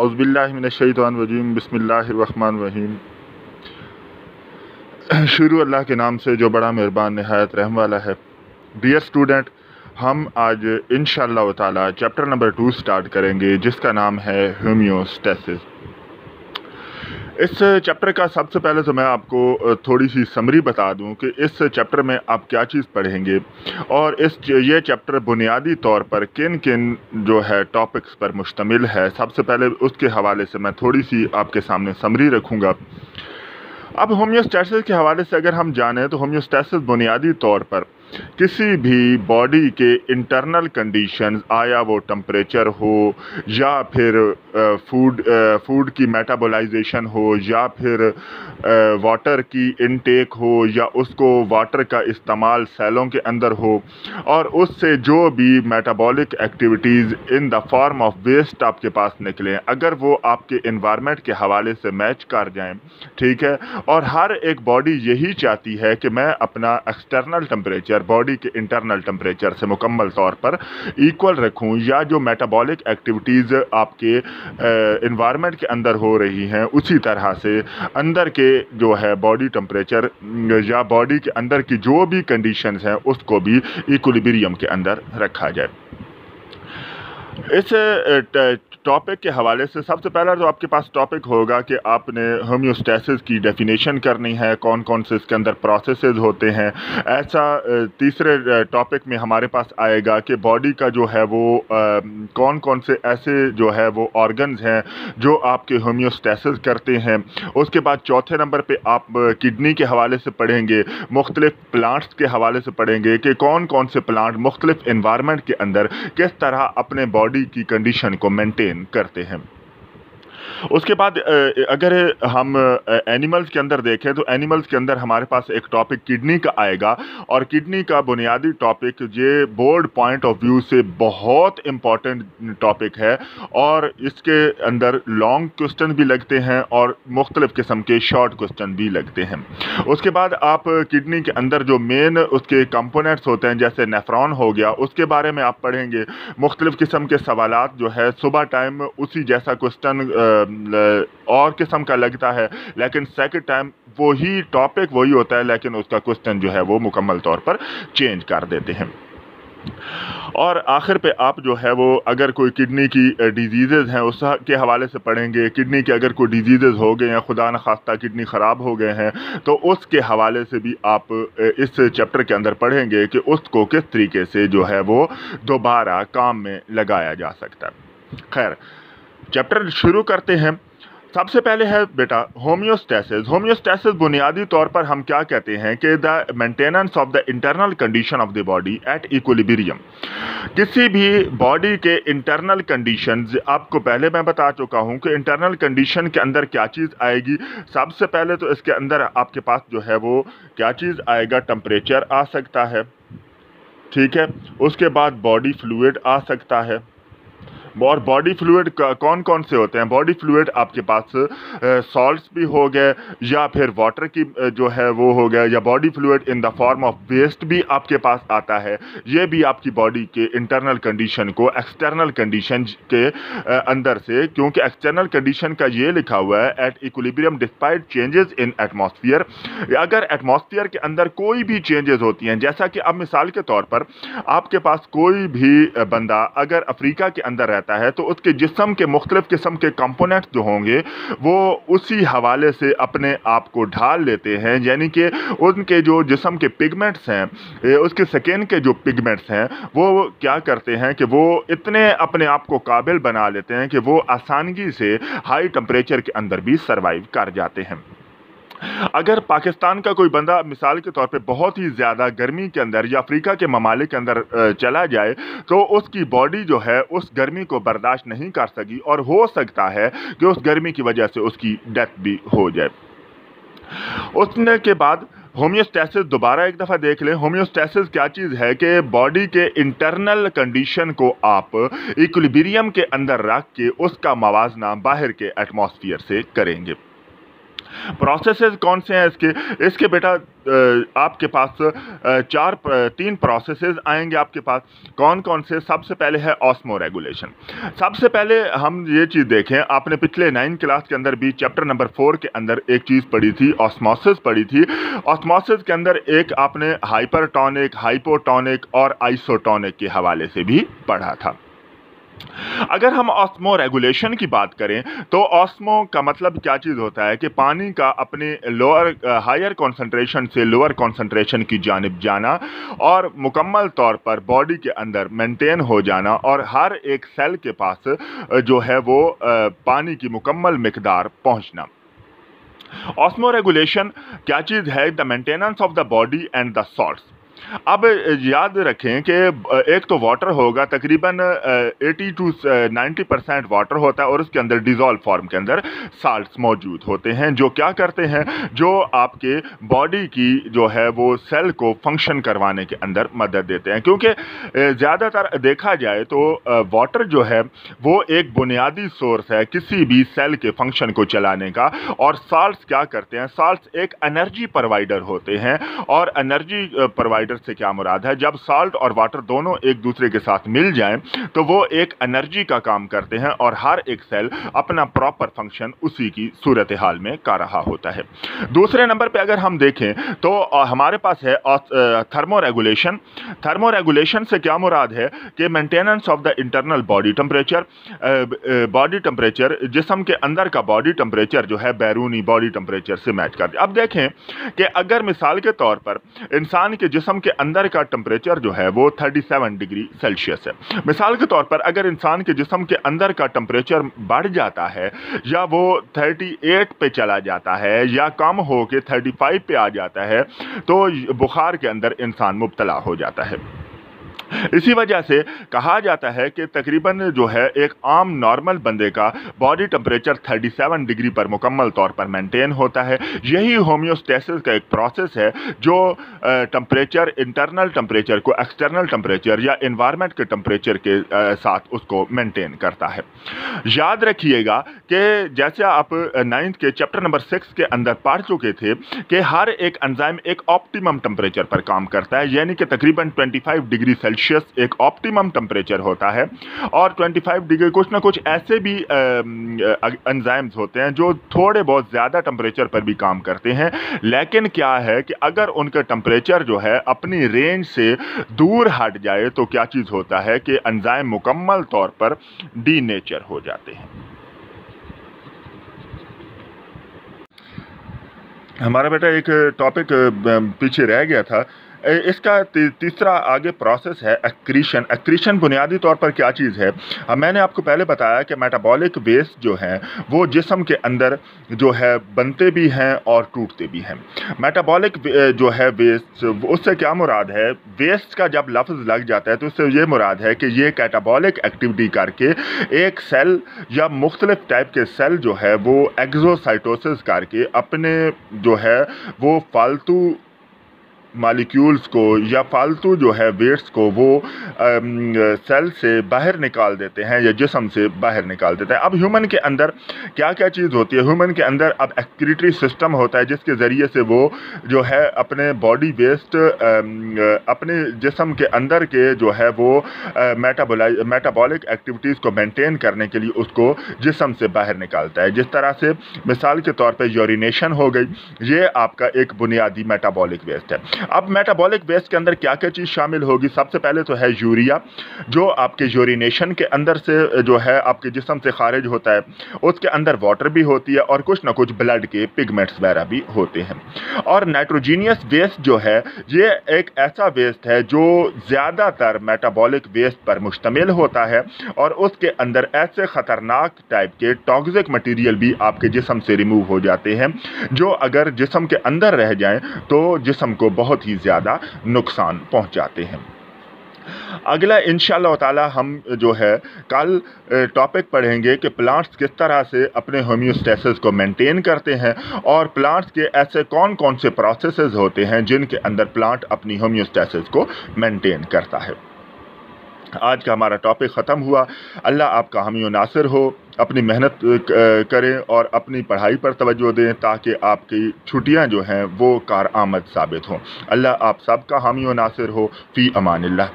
औज़ुबिल्लाहि मिनश्शैतानिर्रजीम बिस्मिल्लाहिर्रहमानिर्रहीम। शुरू अल्लाह के नाम से जो बड़ा मेहरबान नहायत रहम वाला है। डियर स्टूडेंट, हम आज इंशाअल्लाह ताला चैप्टर नंबर 2 स्टार्ट करेंगे जिसका नाम है होम्योस्टैसिस। इस चैप्टर का सबसे पहले तो मैं आपको थोड़ी सी समरी बता दूं कि इस चैप्टर में आप क्या चीज़ पढ़ेंगे और ये चैप्टर बुनियादी तौर पर किन किन जो है टॉपिक्स पर मुश्तमिल है। सबसे पहले उसके हवाले से मैं थोड़ी सी आपके सामने समरी रखूँगा। अब होम्योस्टैसिस के हवाले से अगर हम जानें तो होम्योस्टैसिस बुनियादी तौर पर किसी भी बॉडी के इंटरनल कंडीशंस, आया वो टेम्परेचर हो या फिर फूड की मेटाबोलाइजेशन हो या फिर वाटर की इनटेक हो या उसको वाटर का इस्तेमाल सेलों के अंदर हो और उससे जो भी metabolic activities in the form of waste आपके पास निकलें, अगर वो आपके इन्वायरमेंट के हवाले से मैच कर जाएं, ठीक है। और हर एक बॉडी यही चाहती है कि मैं अपना एक्सटर्नल टेम्परेचर बॉडी के इंटरनल टेम्परेचर से मुकम्मल तौर पर इक्वल रखूं, या जो मेटाबॉलिक एक्टिविटीज़ आपके इन्वायरमेंट के अंदर हो रही हैं उसी तरह से अंदर के जो है बॉडी टेम्परेचर या बॉडी के अंदर की जो भी कंडीशंस हैं उसको भी इक्विलिब्रियम के अंदर रखा जाए। इस टॉपिक के हवाले से सबसे पहला जो आपके पास टॉपिक होगा कि आपने होम्योस्टैसिस की डेफिनेशन करनी है, कौन कौन से इसके अंदर प्रोसेसेस होते हैं। ऐसा तीसरे टॉपिक में हमारे पास आएगा कि बॉडी का जो है वो कौन कौन से ऐसे जो है वो ऑर्गन्स हैं जो आपके होम्योस्टैसिस करते हैं। उसके बाद चौथे नंबर पे आप किडनी के हवाले से पढ़ेंगे, मुख्तलिफ प्लांट्स के हवाले से पढ़ेंगे कि कौन कौन से प्लांट मुख्तलिफ इन्वायरमेंट के अंदर किस तरह अपने बॉडी की कंडीशन को मेंटेन करते हैं। उसके बाद अगर हम एनिमल्स के अंदर देखें तो एनिमल्स के अंदर हमारे पास एक टॉपिक किडनी का आएगा और किडनी का बुनियादी टॉपिक ये बोर्ड पॉइंट ऑफ व्यू से बहुत इम्पॉर्टेंट टॉपिक है और इसके अंदर लॉन्ग क्वेश्चन भी लगते हैं और मुख्तलिफ किस्म के शॉर्ट क्वेश्चन भी लगते हैं। उसके बाद आप किडनी के अंदर जो मेन उसके कंपोनेंट्स होते हैं जैसे नेफ्रॉन हो गया, उसके बारे में आप पढ़ेंगे। मुख्तलिफ किस्म के सवालात जो है सुबह टाइम उसी जैसा क्वेश्चन और किस्म का लगता है, लेकिन सेकंड टाइम वही टॉपिक वही होता है लेकिन उसका क्वेश्चन जो है वो मुकम्मल तौर पर चेंज कर देते हैं। और आखिर पे आप जो है वो अगर कोई किडनी की डिजीज़ेज़ हैं उसके हवाले से पढ़ेंगे। किडनी के अगर कोई डिजीज़ेज़ हो गए हैं, खुदा न खास्ता किडनी ख़राब हो गए हैं, तो उसके हवाले से भी आप इस चैप्टर के अंदर पढ़ेंगे कि उसको किस तरीके से जो है वो दोबारा काम में लगाया जा सकता है। खैर, चैप्टर शुरू करते हैं। सबसे पहले है बेटा होम्योस्टैसिस। होम्योस्टैसिस बुनियादी तौर पर हम क्या कहते हैं कि the maintenance of the internal condition of the body at equilibrium. किसी भी बॉडी के इंटरनल कंडीशंस आपको पहले मैं बता चुका हूं कि इंटरनल कंडीशन के अंदर क्या चीज़ आएगी। सबसे पहले तो इसके अंदर आपके पास जो है वो क्या चीज़ आएगा, टेम्परेचर आ सकता है, ठीक है। उसके बाद बॉडी फ्लूइड आ सकता है और बॉडी फ्लूइड कौन कौन से होते हैं। बॉडी फ्लूइड आपके पास सॉल्ट्स भी हो गए या फिर वाटर की जो है वो हो गया, या body fluid in the form of waste भी आपके पास आता है। ये भी आपकी बॉडी के इंटरनल कंडीशन को एक्सटर्नल कंडीशन के अंदर से, क्योंकि एक्सटर्नल कंडीशन का ये लिखा हुआ है at equilibrium despite changes in atmosphere. अगर एटमॉस्फेयर के अंदर कोई भी चेंजेस होती हैं, जैसा कि अब मिसाल के तौर पर आपके पास कोई भी बंदा अगर अफ्रीका के अंदर है तो उसके जिस्म के मुख्तलिफ किस्म के कंपोनेंट्स जो होंगे वो उसी हवाले से अपने आप को ढाल लेते हैं, यानी कि उनके जो जिस्म के पिगमेंट्स हैं, उसके स्किन के जो पिगमेंट्स हैं वो क्या करते हैं कि वो इतने अपने आप को काबिल बना लेते हैं कि वो आसानी से हाई टेम्परेचर के अंदर भी सर्वाइव कर जाते हैं। अगर पाकिस्तान का कोई बंदा मिसाल के तौर पे बहुत ही ज़्यादा गर्मी के अंदर या अफ्रीका के ममालिक के अंदर चला जाए तो उसकी बॉडी जो है उस गर्मी को बर्दाश्त नहीं कर सकी और हो सकता है कि उस गर्मी की वजह से उसकी डेथ भी हो जाए। उसने के बाद होम्योस्टैसिस दोबारा एक दफ़ा देख लें। होम्योस्टैसिस क्या चीज़ है कि बॉडी के इंटरनल कंडीशन को आप इक्विलिब्रियम के अंदर रख के उसका मवाजना बाहर के एटमॉस्फेयर से करेंगे। प्रोसेसेस कौन से हैं इसके बेटा आपके पास तीन प्रोसेसेस आएंगे आपके पास। कौन कौन से? सबसे पहले है ऑस्मो रेगुलेशन। सबसे पहले हम ये चीज़ देखें, आपने पिछले 9 क्लास के अंदर भी चैप्टर नंबर 4 के अंदर एक चीज़ पढ़ी थी, ऑस्मोसिस पढ़ी थी। ऑस्मोसिस के अंदर एक आपने हाइपरटोनिक, हाइपोटोनिक और आइसोटोनिक के हवाले से भी पढ़ा था। अगर हम ऑस्मो रेगुलेशन की बात करें तो ऑस्मो का मतलब क्या चीज़ होता है कि पानी का अपने हायर कॉन्सेंट्रेशन से लोअर कॉन्सेंट्रेशन की जानिब जाना और मुकम्मल तौर पर बॉडी के अंदर मेंटेन हो जाना और हर एक सेल के पास जो है वो पानी की मुकम्मल मिकदार पहुंचना। ऑस्मो रेगुलेशन क्या चीज़ है? The maintenance of the body and the salts. अब याद रखें कि एक तो वाटर होगा, तकरीबन 80 to 90% वाटर होता है और उसके अंदर डिज़ोल्व फॉर्म के अंदर साल्ट्स मौजूद होते हैं, जो क्या करते हैं, जो आपके बॉडी की जो है वो सेल को फंक्शन करवाने के अंदर मदद देते हैं। क्योंकि ज़्यादातर देखा जाए तो वाटर जो है वो एक बुनियादी सोर्स है किसी भी सेल के फंक्शन को चलाने का, और साल्ट्स क्या करते हैं? साल्ट्स एक एनर्जी प्रोवाइडर होते हैं। और एनर्जी प्रोवाइडर से क्या मुराद है? जब साल्ट और वाटर दोनों एक दूसरे के साथ मिल जाएं तो वो एक एनर्जी का काम करते हैं और हर एक सेल अपना प्रॉपर फंक्शन उसी की सूरत हाल में कर रहा होता है। दूसरे नंबर पे अगर हम देखें तो हमारे पास है थर्मो रेगुलेशन। थर्मो रेगुलेशन से क्या मुराद है कि maintenance of the internal body temperature. Body temperature, जिस्म के अंदर का बॉडी टेम्परेचर जो है बैरूनी बॉडी टेम्परेचर से मैच कर दे। अब देखें कि अगर मिसाल के तौर पर इंसान के जिस्म के अंदर का टेम्परेचर जो है वो 37 डिग्री सेल्सियस है। मिसाल के तौर पर अगर इंसान के जिस्म के अंदर का टेम्परेचर बढ़ जाता है या वो 38 पे चला जाता है या कम हो के 35 पे आ जाता है तो बुखार के अंदर इंसान मुब्तला हो जाता है। इसी वजह से कहा जाता है कि तकरीबन जो है एक आम नॉर्मल बंदे का बॉडी टेम्परेचर 37 डिग्री पर मुकम्मल तौर पर मेंटेन होता है। यही होम्योस्टेसिस का एक प्रोसेस है जो टेम्परेचर, इंटरनल टेम्परेचर को एक्सटर्नल टेम्परेचर या एनवायरनमेंट के टेम्परेचर के साथ उसको मेंटेन करता है। याद रखिएगा कि जैसे आप 9th के चैप्टर नंबर 6 के अंदर पढ़ चुके थे कि हर एक एंजाइम एक ऑप्टिमम टेम्परेचर पर काम करता है, यानी कि तकरीबन 25 डिग्री सेल्सियस एक ऑप्टिमम टेम्परेचर होता है। और 25 डिग्री कुछ ना कुछ ऐसे भी एंजाइम्स होते हैं जो थोड़े बहुत ज़्यादा टेम्परेचर पर भी काम करते हैं, लेकिन क्या है कि अगर उनका टेम्परेचर जो है अपनी रेंज से दूर हट जाए तो क्या चीज़ होता है कि एंजाइम मुकम्मल तौर पर डीनेचर हो जाते हैं। हमारा बेटा एक टॉपिक पीछे रह गया था, इसका तीसरा आगे प्रोसेस है एक्रीशन। एक्रीशन बुनियादी तौर पर क्या चीज़ है? अब मैंने आपको पहले बताया कि मेटाबॉलिक वेस्ट जो हैं वो जिस्म के अंदर जो है बनते भी हैं और टूटते भी हैं। मेटाबॉलिक जो है वेस्ट, उससे क्या मुराद है? वेस्ट का जब लफ्ज़ लग जाता है तो उससे ये मुराद है कि ये कैटाबॉलिक एक्टिविटी करके एक सेल या मुख्तलिफ टाइप के सेल जो है वो एक्सोसाइटोसिस करके अपने जो है वो फालतू मालिक्यूल्स को या फालतू जो है वेट्स को वो सेल से बाहर निकाल देते हैं या जिस्म से बाहर निकाल देते हैं। अब ह्यूमन के अंदर क्या क्या चीज़ होती है? ह्यूमन के अंदर अब एक्सक्रीटरी सिस्टम होता है जिसके ज़रिए से वो जो है अपने बॉडी वेस्ट अपने जिस्म के अंदर के जो है वो मेटाबॉलिक एक्टिविटीज़ को मेंटेन करने के लिए उसको जिस्म से बाहर निकालता है। जिस तरह से मिसाल के तौर पर यूरिनेशन हो गई, ये आपका एक बुनियादी मेटाबॉलिक वेस्ट है। अब मेटाबॉलिक वेस्ट के अंदर क्या क्या चीज़ शामिल होगी? सबसे पहले तो है यूरिया, जो आपके यूरिनेशन के अंदर से जो है आपके जिस्म से खारिज होता है। उसके अंदर वाटर भी होती है और कुछ ना कुछ ब्लड के पिगमेंट्स वगैरह भी होते हैं। और नाइट्रोजीनियस वेस्ट जो है ये एक ऐसा वेस्ट है जो ज़्यादातर मेटाबॉलिक वेस्ट पर मुश्तमिल होता है और उसके अंदर ऐसे ख़तरनाक टाइप के टॉक्सिक मटीरियल भी आपके जिस्म से रिमूव हो जाते हैं जो अगर जिस्म के अंदर रह जाएं तो जिस्म को बहुत ही ज़्यादा नुकसान पहुंचाते हैं। अगला इंशाअल्लाह ताला हम जो है कल टॉपिक पढ़ेंगे कि प्लांट्स किस तरह से अपने होम्योस्टेसिस को मेंटेन करते हैं और प्लांट्स के ऐसे कौन कौन से प्रोसेसेस होते हैं जिनके अंदर प्लांट अपनी होम्योस्टेसिस को मेंटेन करता है। आज का हमारा टॉपिक ख़त्म हुआ। अल्लाह आपका हामी और नासिर हो। अपनी मेहनत करें और अपनी पढ़ाई पर तवज्जो दें ताकि आपकी छुट्टियां जो हैं वो कारआमद साबित हों। अल्लाह आप सबका हामी और नासिर हो। फ़ी अमानिल्लाह।